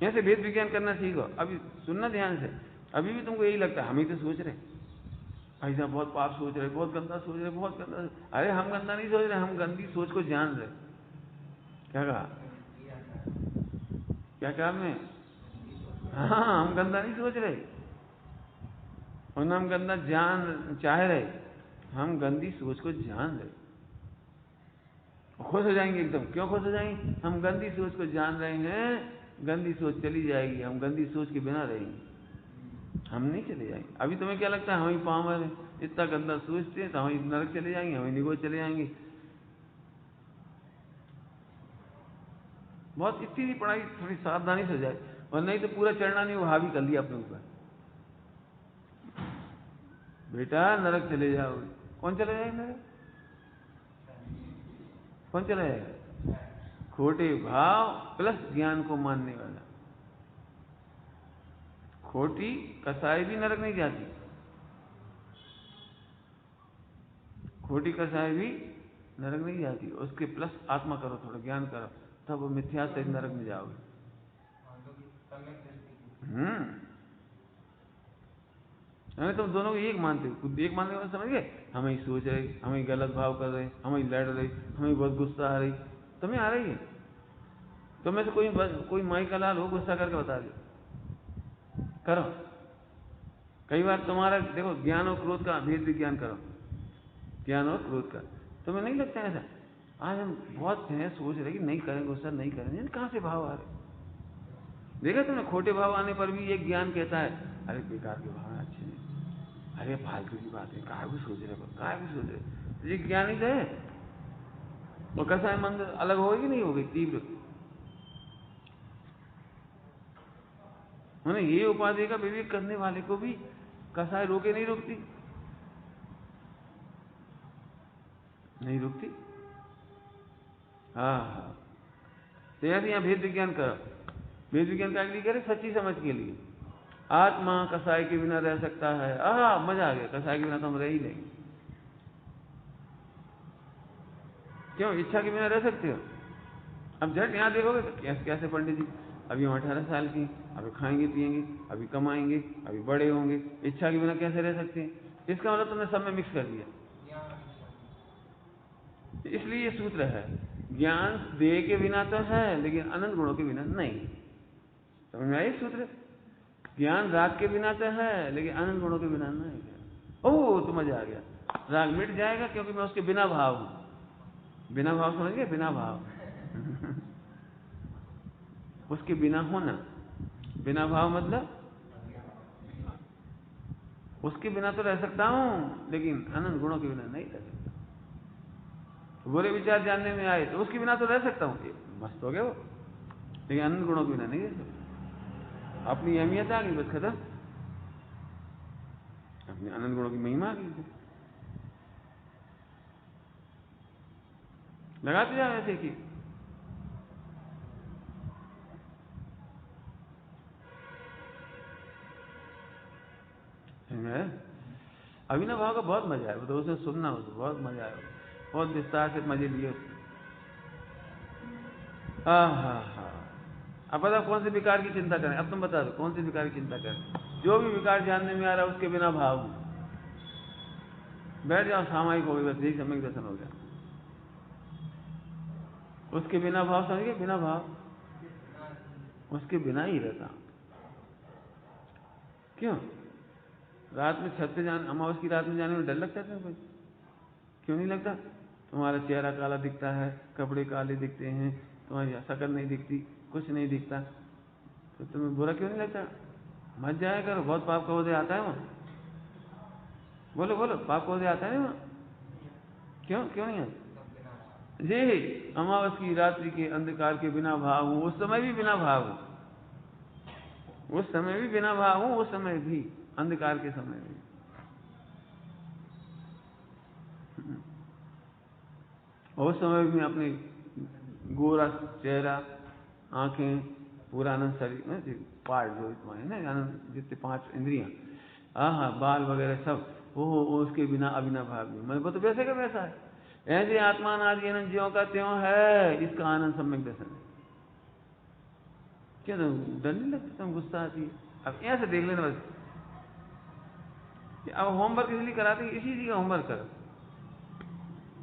ऐसे भेद विज्ञान करना सीखो। अभी सुनना ध्यान से। अभी भी तुमको यही लगता है हम ही तो सोच रहे, भाई साहब बहुत पाप सोच रहे, बहुत गंदा सोच रहे, बहुत गंदा। अरे हम गंदा नहीं सोच रहे, हम गंदी सोच को जान रहे। क्या कहा? क्या कहा आपने? हाँ, हम गंदा नहीं सोच रहे और न हम गंदा जान चाह रहे, हम गंदी सोच को जान रहे। खुश हो जाएंगे एकदम। क्यों खुश हो जाएंगे? हम गंदी सोच को जान रहे हैं, गंदी सोच चली जाएगी, हम गंदी सोच के बिना रहेंगे, हम नहीं चले जाएंगे। अभी तुम्हें क्या लगता है हम ही पामर हैं, इतना गंदा सोचते हैं तो हम ही नरक चले जाएंगे, हम ही निगोज चले जाएंगे। बहुत इतनी पढ़ाई थोड़ी सावधानी से हो जाए, और नहीं तो पूरा चढ़ना नहीं वो हावी कर लिया अपने ऊपर। बेटा नरक चले जाओगे। कौन चले जाएगा नरक? कौन चला जाएगा? खोटे भाव प्लस ज्ञान को मानने वाला। खोटी कसाई भी नरक नहीं जाती, खोटी कसाई भी नरक नहीं जाती। उसके प्लस आत्मा करो, थोड़ा ज्ञान करो, तब वो मिथ्या से नरक में जाओगे। हमें तुम दोनों को एक मानते हो, खुद एक मानने वाले समझ गए। हम ही सोच रहे, हम ही गलत भाव कर रहे, हम ही लड़ रहे, हमें बहुत गुस्सा आ रही। तुम्हें आ रही है? तुम्हें से कोई माई का लाल हो, गुस्सा करके बता दे, करो। कई बार तुम्हारा देखो, ज्ञान और क्रोध का भेद विज्ञान करो, ज्ञान और क्रोध का। तुम्हें नहीं लगता ऐसा? आज हम बहुत हैं सोच रहे कि नहीं करेंगे गुस्सा, नहीं करेंगे, कहां से भाव आ रहे? देखा तुमने? खोटे भाव आने पर भी एक ज्ञान कहता है अरे बेकार के भाव अच्छे नहीं, अरे फालतू की बात है, काहे भी सोच रहे, काहे भी सोच रहे। ये ज्ञान ही तो है। और कसाय मंद अलग हो गई नहीं हो गई तीव्र। मैंने ये उपाधि का विवेक करने वाले को भी कसाय रोके नहीं रोकती, नहीं रुकती। हाँ, तो यहाँ भेद विज्ञान करो। भेद विज्ञान का लिए करे सच्ची समझ के लिए। आत्मा कसाय के बिना रह सकता है, मजा आ गया, कसाय के बिना तो हम रह ही नहीं। क्यों? इच्छा के बिना रह सकते हो? अब झट यहाँ देखोगे कैसे पंडित जी अभी हम 18 साल की, अभी खाएंगे पिएंगे, अभी कमाएंगे, अभी बड़े होंगे, इच्छा के बिना कैसे रह सकते हैं? इसका मतलब तुमने सब में मिक्स कर दिया। इसलिए ये सूत्र है, ज्ञान देह के बिना तो है लेकिन अनंत गुणों के बिना नहीं। समझ में आई सूत्र? ज्ञान राग के बिना तो है लेकिन अनंत गुणों के बिना नहीं। ओह तो मजा आ गया, राग मिट जाएगा क्योंकि मैं उसके बिना भाव हूं। बिना भाव समझ गए? बिना भाव उसके बिना होना। बिना भाव मतलब उसके बिना तो रह सकता हूं लेकिन अनंत गुणों के बिना नहीं रह सकता। बुरे विचार जानने में आए तो उसके बिना तो रह सकता हूं, मस्त हो गया वो, लेकिन अनंत गुणों के बिना नहीं रह सकता। अपनी अहमियत आ गई, बस खत्म। अपने अनंत गुणों की महिमा आ गई। लगाते जाओ ऐसे कि अभिनव भाव का बहुत मजा है, तो उसे सुनना, उसे बहुत मजा आया, बहुत विस्तार से मजे लिए उसने। हाँ। अब बताओ कौन से विकार की चिंता करें? अब तुम बता दो कौन से विकार की चिंता करें? जो भी विकार जानने में आ रहा है उसके बिना भाव हूं। बैठ जाओ, सामायिक हो गया, बस यही सम्यक दर्शन हो गया। उसके बिना भाव समझिए, बिना भाव उसके बिना ही रहता। क्यों? रात में छत पे जाने, अमावस की रात में जाने में डर लगता है कोई? क्यों नहीं लगता? तुम्हारा चेहरा काला दिखता है, कपड़े काले दिखते हैं, तुम्हारी शक्ल नहीं दिखती, कुछ नहीं दिखता, तो तुम्हें बुरा क्यों नहीं लगता? मत जाया करो, बहुत पाप का उदय आता है वहां। बोलो बोलो, पाप का उदय आता है वहां? क्यों क्यों नहीं आता? जी, अमावस की रात्रि के अंधकार के बिना भाव हूं, उस समय भी बिना भाव हूं, उस समय भी बिना भाव हूं, उस समय भी, अंधकार के समय भी। और उस समय भी मैं अपने गोरा चेहरा, आंखें, पूरा आनंद शरीर में पार्ट जो तुम्हारे ना आनंद, जितने 5 इंद्रियां, बाल वगैरह सब, वो उसके बिना अभिनव भाव नहीं। मैं तो वैसे का वैसा है, ऐसे आत्मान आदि आनंद ज्यों का त्यों है, इसका आनंद सम्यक दर्शन है। क्या तुम डर नहीं लगता? तुम गुस्सा आती है? अब ऐसे देख लेना बस। अब होमवर्क इसलिए कराते हैं, इसी चीज का होमवर्क करो।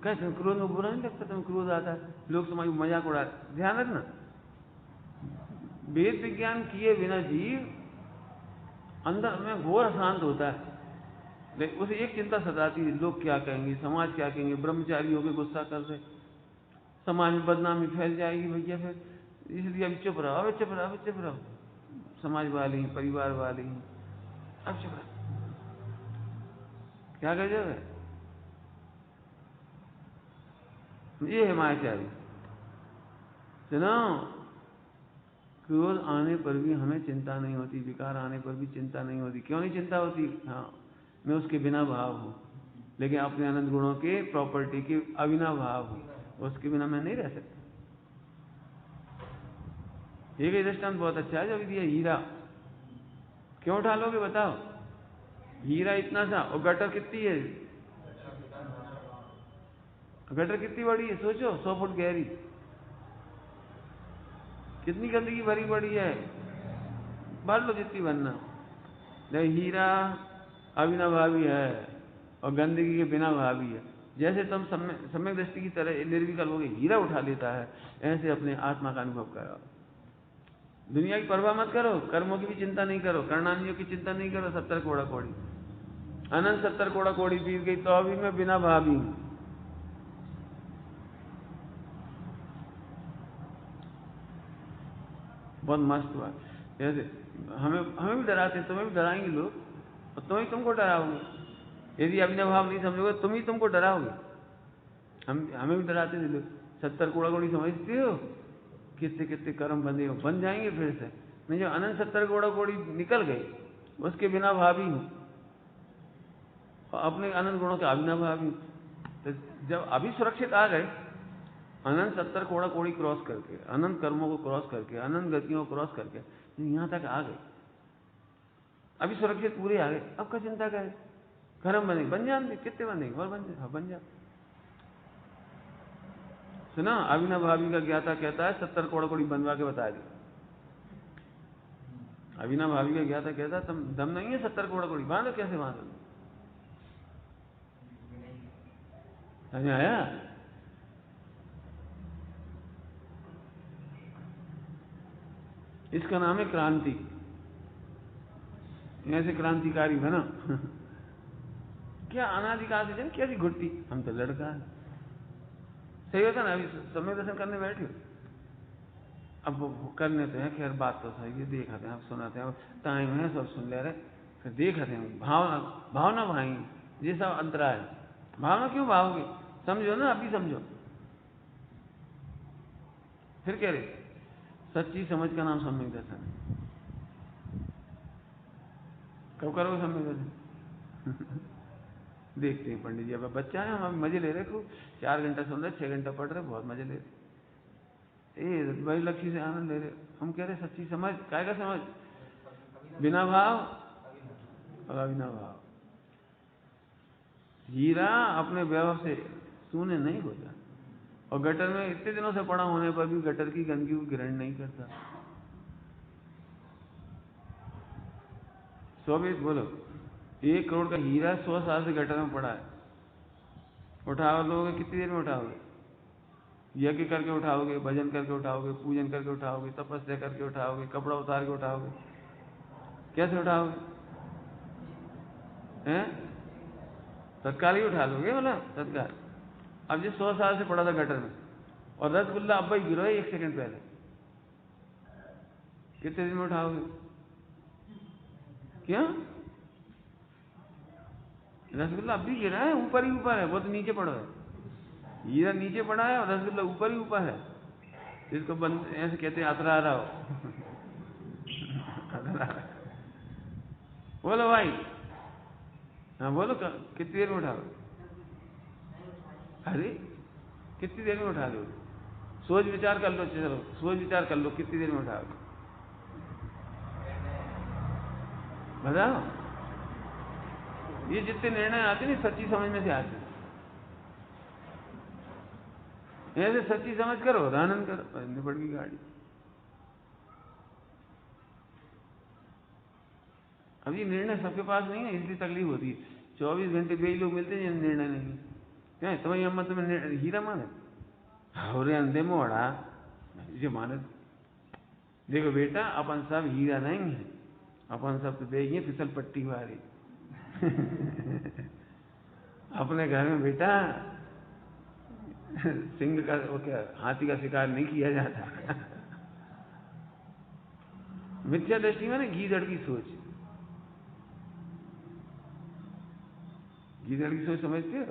कैसे तुम क्रोध में बुरा नहीं लगता? तुम क्रोध आता है, लोग तुम्हारी मजाक उड़ा, ध्यान रखना, वेद विज्ञान किए बिना जीव अंदर में घोर अशांत होता है, लेकिन उसे एक चिंता सताती है, लोग क्या कहेंगे, समाज क्या कहेंगे, ब्रह्मचारी होकर गुस्सा कर रहे, समाज में बदनामी फैल जाएगी भैया, फिर इसलिए अभी चुप रहो, अभी चुप रहो, अभी चुप रहो, समाज वाले ही, परिवार वाले ही, अब चुप रहो, क्या कर जाओगे? ये है मायाचारी। सुनो, क्रोध आने पर भी हमें चिंता नहीं होती, विकार आने पर भी चिंता नहीं होती। क्यों नहीं चिंता होती? हाँ, मैं उसके बिना भाव हूं, लेकिन अपने अनंत गुणों के, प्रॉपर्टी के अविनाव भाव हूं, उसके बिना मैं नहीं रह सकता। एक दृष्टांत बहुत अच्छा है, जब दिया हीरा, क्यों उठा लोगे बताओ? हीरा इतना सा, और गटर कितनी है? गटर कितनी बड़ी है सोचो, 100 फुट गहरी, कितनी गंदगी भरी पड़ी है, भर लो जितनी भरना, लेकिन हीरा अविनाभावी है और गंदगी के बिना भावी है। जैसे तुम सम्यक दृष्टि की तरह निर्विकल्प हो गए, हीरा उठा लेता है, ऐसे अपने आत्मा का अनुभव करो। दुनिया की परवाह मत करो, कर्मों की भी चिंता नहीं करो, कर्णानियों की चिंता नहीं करो, 70 कोड़ा कोड़ी, अनंत 70 कोड़ा कोड़ी बीत गई तो अभी मैं बिना भावी हूं। बहुत मस्त बात। जैसे हमें भी डराते हैं, तुम्हें भी डराएंगे लोग, और तुम ही तुमको डराओगे। यदि अभिनव भाव नहीं समझोगे तुम ही तुमको डराओगे। हमें भी डराते थे लोग, 70 कोड़ा कोड़ी समझते हो, कितने कितने कर्म बंधे हो, बन जाएंगे फिर से। नहीं, जो अनंत 70 कोड़ा कोड़ी निकल गए, उसके बिना भावी हूं, और अपने अनंत गुणों के अभिनव भावी। तो जब अभी सुरक्षित आ गए, अनंत 70 कोड़ा कोड़ी क्रॉस करके, अनंत कर्मों को क्रॉस करके, अनंत गतियों को क्रॉस करके यहां तक आ गए, अभी सुरक्षित पूरे आ गए, अब क्या चिंता करें? कर्म बने, बन जाते, कितने बनेंगे और बन जा। सुना, अभिनव भावी का ज्ञाता कहता है 70 कोड़ा कोड़ी बनवा के बता दी। अभी ना भाभी का गया था, कहता तुम दम नहीं है 70 करोड़ कौड़ी, बांधो। कैसे बांधो? समझ आया? इसका नाम है क्रांति। ऐसे क्रांतिकारी बना। क्या अनाधिकार से कैसी घुटती, हम तो लड़का है। सही होता ना? अभी समय दर्शन करने बैठे हो, अब वो करने तो है, खैर बात तो सही है, देखते हैं, अब सुनाते हैं, टाइम है, सब सुन ले रहे, फिर देखते हैं। भावना भावना भाई, ये सब अंतरा है। भावना क्यों भावोगे? समझो ना, अभी समझो। फिर कह रहे सच्ची समझ का नाम सम्यक दर्शन है। कब करोगे सम्यक दर्शन? देखते हैं पंडित जी। अब बच्चा है, हम मजे ले रहे खूब, 4 घंटा सुन रहे, 6 घंटा पढ़ रहे, बहुत मजे ले रहे, बड़ी लक्ष्य से आनंद ले रहे। हम कह रहे सच्ची समझ, काय का समझ? बिना भाव और अविना भाव। हीरा अपने वैभव से शून्य नहीं होता, और गटर में इतने दिनों से पड़ा होने पर भी गटर की गंदगी को ग्रहण नहीं करता। 120 बोलो, 1 करोड़ का हीरा 100 साल से गटर में पड़ा है, उठाओ लोगे कितनी देर में उठाओगे? यज्ञ करके उठाओगे, भजन करके उठाओगे, पूजन करके उठाओगे, तपस्या करके उठाओगे, कपड़ा उतार के उठाओगे, कैसे उठाओगे? हैं? तत्काल ही उठा लोगे, बोला तत्काल। अब ये 100 साल से पड़ा था गटर में, और रसगुल्ला अब भाई गिरो है 1 सेकंड पहले, कितने दिन में उठाओगे? क्या रसगुल्ला अब भी गिरा है? ऊपर ही ऊपर है, वो तो नीचे पड़ा है। हीरा नीचे पड़ा है और रसगुल्ला ऊपर ही ऊपर है, जिसको बंद ऐसे कहते हैं अतरा रहा हो। बोलो भाई, हाँ बोलो, कितनी देर में उठाओ? अरे कितनी देर में उठा लो? सोच विचार कर लो, चलो सोच विचार कर लो, कितनी देर में उठाओ? बताओ। ये जितने निर्णय आते नहीं सच्ची समझ में से आते, ऐसे सच्ची समझ करो, आनंद करो, निपट गई गाड़ी। अब ये निर्णय सबके पास नहीं है, इसलिए तकलीफ होती है। 24 घंटे बेई लोग मिलते हैं, निर्णय नहीं है। तुम्हारी अम्मा तुम्हें हीरा माने, और अंधे मोड़ा ये माने। देखो बेटा, अपन सब हीरा नहीं है, अपन सब तो देखिए फिसल पट्टी वाली। अपने घर में बेटा सिंह का, वो क्या, हाथी का शिकार नहीं किया जाता। मिथ्या दृष्टि में ना गीदड़ की सोच, गीदड़ की सोच समझते हो?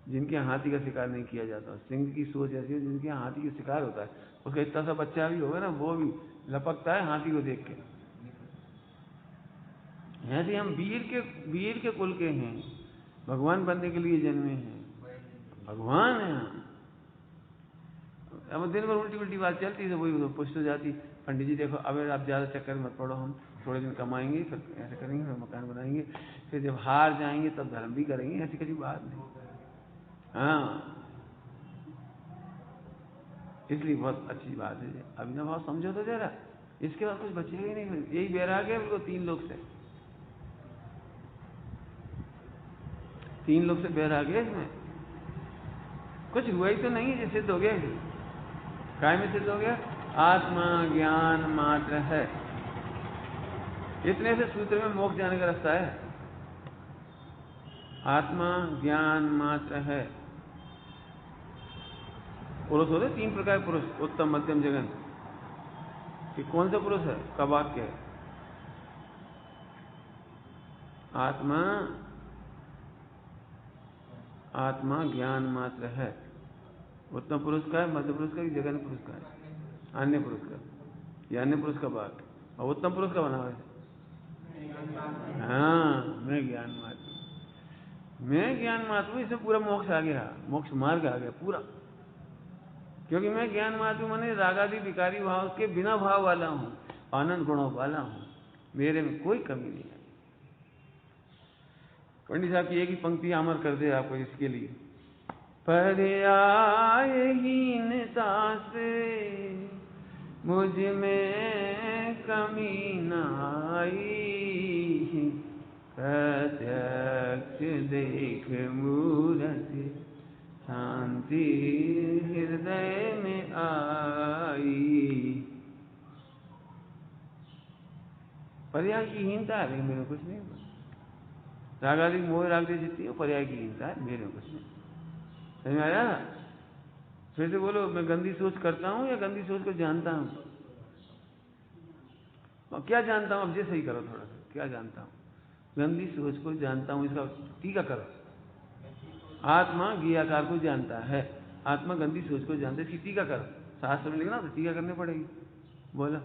जिनके हाथी का शिकार नहीं किया जाता। सिंह की सोच ऐसी है जिनके हाथी का शिकार होता है, उसका इतना सा बच्चा भी होगा ना, वो भी लपकता है हाथी को देख के। ऐसे हम वीर के कुल के हैं, भगवान बनने के लिए जन्मे हैं, भगवान है हम। अब दिन भर उल्टी उल्टी बात चलती है, वही पुष्ट हो जाती। पंडित जी देखो, अब आप ज्यादा चक्कर मत पड़ो, हम थोड़े दिन कमाएंगे, फिर ऐसे करेंगे, फिर मकान बनाएंगे, फिर जब हार जाएंगे तब धर्म भी करेंगे। ऐसी कभी बात नहीं। हाँ, इसलिए बहुत अच्छी बात है। अभिनव भाव समझो तो जरा, इसके बाद कुछ बचेगा ही नहीं। यही बैराग्य है बिल्कुल 3 लोग से, 3 लोग से बैराग्य। इसमें कुछ हुआ ही तो नहीं है, सिद्ध हो गया। काय में सिद्ध हो गया? आत्मा ज्ञान मात्र है। इतने से सूत्र में मोक्ष जाने का रास्ता है। आत्मा ज्ञान मात्र है। पुरुष होते 3 प्रकार पुरुष, उत्तम मध्यम जगन। कि कौन सा पुरुष है का वाक्य है? आत्मा आत्मा ज्ञान मात्र है। उत्तम पुरुष का है, मध्य पुरुष का, जगन पुरुष का है, अन्य पुरुष का। ये अन्य पुरुष का वाक्य, और उत्तम पुरुष का बना हुआ है। हाँ, मैं ज्ञान मात्र, मैं ज्ञान मात्र हूं। इसमें पूरा मोक्ष आ गया, मोक्ष मार्ग आ गया पूरा। क्योंकि मैं ज्ञान मात्र माने रागादि विकारी भाव के बिना भाव वाला हूं, आनंद गुणों वाला हूं, मेरे में कोई कमी नहीं है। पंडित साहब की एक ही पंक्ति अमर कर दे आपको इसके लिए। पर आए हीनता से मुझ में कमी न आई, प्रत्यक्ष देख मूरति, शांति हृदय में आई। पर्याय की हीनता है, मेरे कुछ नहीं। रागादि मोह राग जितनी हो पर्याय की हीनता है, मेरे कुछ नहीं। समझ में आया? फिर से बोलो, मैं गंदी सोच करता हूं या गंदी सोच को जानता हूं? क्या जानता हूं? अब ये सही करो थोड़ा सा, क्या जानता हूं? गंदी सोच को जानता हूं, इसका टीका करो। आत्मा ज्ञाकार को जानता है, आत्मा गंदी सोच को जानता है, इसकी टीका करो। शास्त्र में लिखना तो टीका करनी पड़ेगी। बोलो।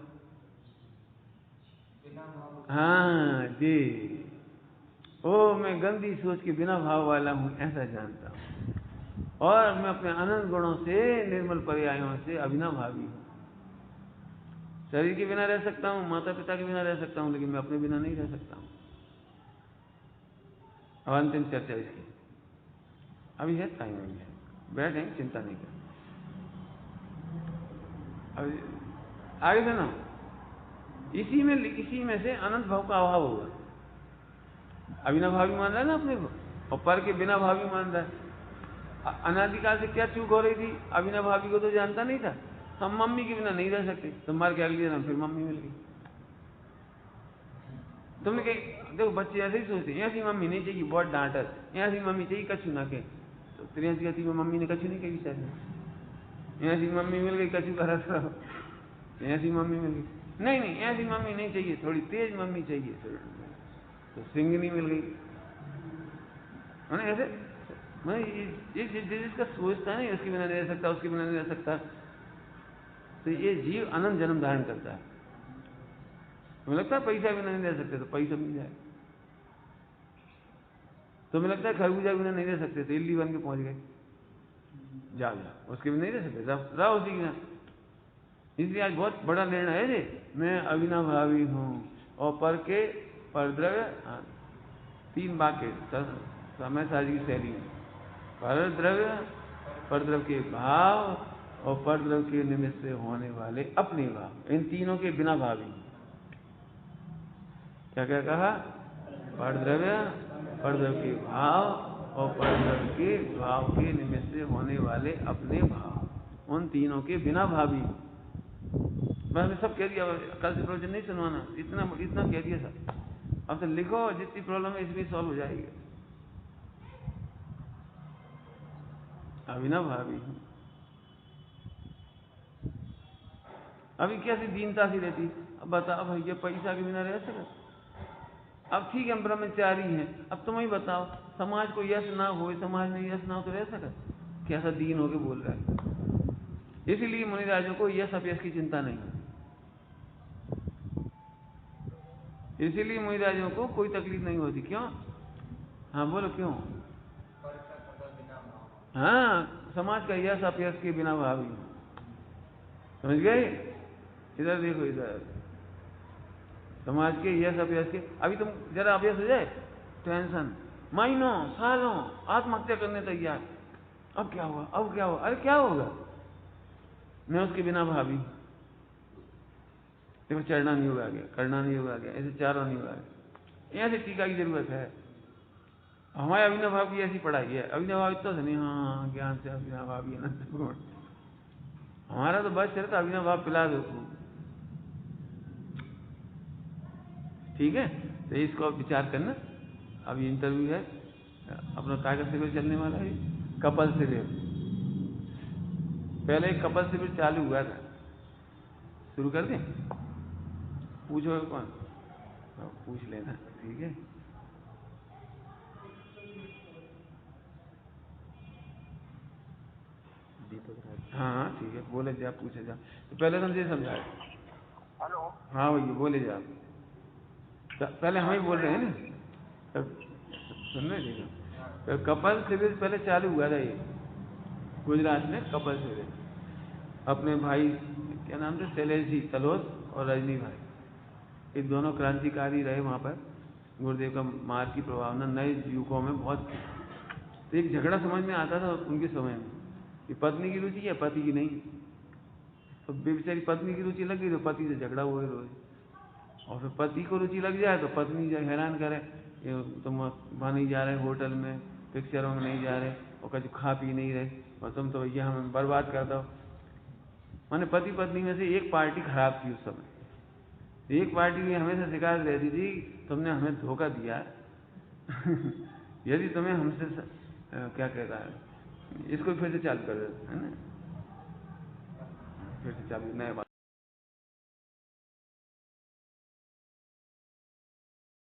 हाँ जी। ओ, मैं गंदी सोच के बिना भाव वाला हूं, ऐसा जानता हूं, और मैं अपने अनंत गुणों से, निर्मल पर्यायों से अभिनाभावी हूं। शरीर के बिना रह सकता हूं, माता पिता के बिना रह सकता हूं, लेकिन मैं अपने बिना नहीं रह सकता हूं। अब अंतिम चर्चा इसकी, अभी है टाइम, अभी है, बैठेंगे, चिंता नहीं कर। अभी आगे सुनो, इसी में से अनंत भाव का अभाव होगा। अविनाभावी मान रहा है ना अपने को, और पर के बिना भावी मान रहा है। अनादिकाल से क्या चूक हो रही थी? अविनाभावी को तो जानता नहीं था। हम मम्मी के बिना नहीं रह सकते, तो मार के अगले दिन फिर मम्मी मिल गई। तुमने कही, देखो बच्चे ऐसे ही सोचते हैं, ऐसी मम्मी नहीं चाहिए, बहुत डांटर, ऐसी मम्मी चाहिए कछु ना के। तो 83 में मम्मी ने कछु नहीं कही बेचारी, ऐसी मम्मी मिल गई, कछु करा था, ऐसी मम्मी मिल गई। नहीं, ऐसी मम्मी नहीं चाहिए, थोड़ी तेज मम्मी चाहिए, तो सिंगनी मिल गई। ऐसे मैं ये जिसका सोचता है ना, उसके बिना नहीं रह सकता, उसके बिना नहीं रह सकता, तो ये जीव अनंत जन्म धारण करता है। तुम्हें लगता है पैसा बिना नहीं रह सकते, तो पैसा मिल जाए। तुम्हें लगता है खरबूजा बिना नहीं रह सकते, तो इल्ली बन के पहुंच गए, जाओ उसके बिना नहीं रह सकते, रहो उसी के। इसलिए आज बहुत बड़ा निर्णय है जी, मैं अविनाभावी हूं, और पर के परद्रव्य, 3 वाक्य समय साजी की शैली में, परद्रव्य, परद्रव्य के भाव, और परद्रव्य के निमित्त से होने वाले अपने भाव, इन तीनों के बिना भावी। क्या क्या कहा? परद्रव्य, परद्रव्य के भाव, और परद्रव्य के भाव के निमित्त से होने वाले अपने भाव, उन तीनों के बिना भावी। मैंने सब कह दिया, कल से प्रवचन नहीं सुनवाना, इतना कह दिया सर। अब तो लिखो, जितनी प्रॉब्लम है इसमें सॉल्व हो जाएगी। अविनाभावी हूं। अभी कैसी दीनता सी रहती, अब बताओ भाई, ये पैसा के बिना रह सके? अब ठीक है, हम ब्रह्मचारी हैं, अब तुम ही बताओ, समाज को यश ना हो, समाज में यश ना हो, तो रह सका? कैसा दीन होके बोल रहा है। इसीलिए मुनिराजों को यश अपयश की चिंता नहीं है, इसीलिए मुनिराजों को कोई तकलीफ नहीं होती। क्यों? हाँ बोलो क्यों? हाँ, समाज का यश अपयश के बिना भावी। समझ गए? इधर देखो, इधर समाज के यश अपयश के, अभी तुम जरा अपयश हो जाए, टेंशन, महीनों सालों आत्महत्या करने तैयार। अब क्या हुआ, अब क्या हुआ, अरे क्या होगा, मैं उसके बिना भावी। देखो, चढ़ना नहीं होगा गया, करना नहीं होगा गया, ऐसे चारों नहीं होगा गया, ऐसे टीका की जरूरत है। हमारे अविनाभाव की ऐसी पढ़ाई है, अविनाभाव इतना नहीं, हाँ ज्ञान से अविनाभावी है, हमारा तो बस चलता अविनाभाव पिला दो, ठीक है। तो इसको विचार करना। अभी इंटरव्यू है, अपना कागज शिविर चलने वाला है, कपल शिविर। पहले एक कपल शिविर चालू हुआ था, शुरू कर दें? पूछो कौन? पूछ लेना, ठीक है। हाँ ठीक है, बोले जा, पूछे जा। तो पहले तुमसे समझाए। हेलो। हाँ भैया बोले जा, पहले हम ही बोल रहे हैं ना, सुन रहे देखो। तो कपल शिविर पहले चालू हुआ था, ये गुजरात में कपल शिविर। अपने भाई क्या नाम थे, शैलेश जी तलोस और रजनी भाई, ये दोनों क्रांतिकारी रहे वहाँ पर। गुरुदेव का मार्ग की प्रभावना नए युगों में बहुत। तो एक झगड़ा समझ में आता था उनके समय में, कि पत्नी की रुचि है, पति की नहीं। तो बेचारी पत्नी की रुचि लगी तो पति से झगड़ा हुआ रोज, और फिर पति को रुचि लग जाए तो पत्नी जो हैरान करे, तुम वहाँ नहीं जा रहे, होटल में पिक्चरों में नहीं जा रहे, और कभी खा पी नहीं रहे, और तुम तो भैया हमें बर्बाद कर दो। माने पति पत्नी में से एक पार्टी खराब थी उस समय, एक पार्टी की हमेशा शिकायत रहती थी तुमने हमें धोखा दिया। यदि तुम्हें हमसे क्या कहता है, इसको फिर से चालू कर देते है ना, फिर से चालू नया बात।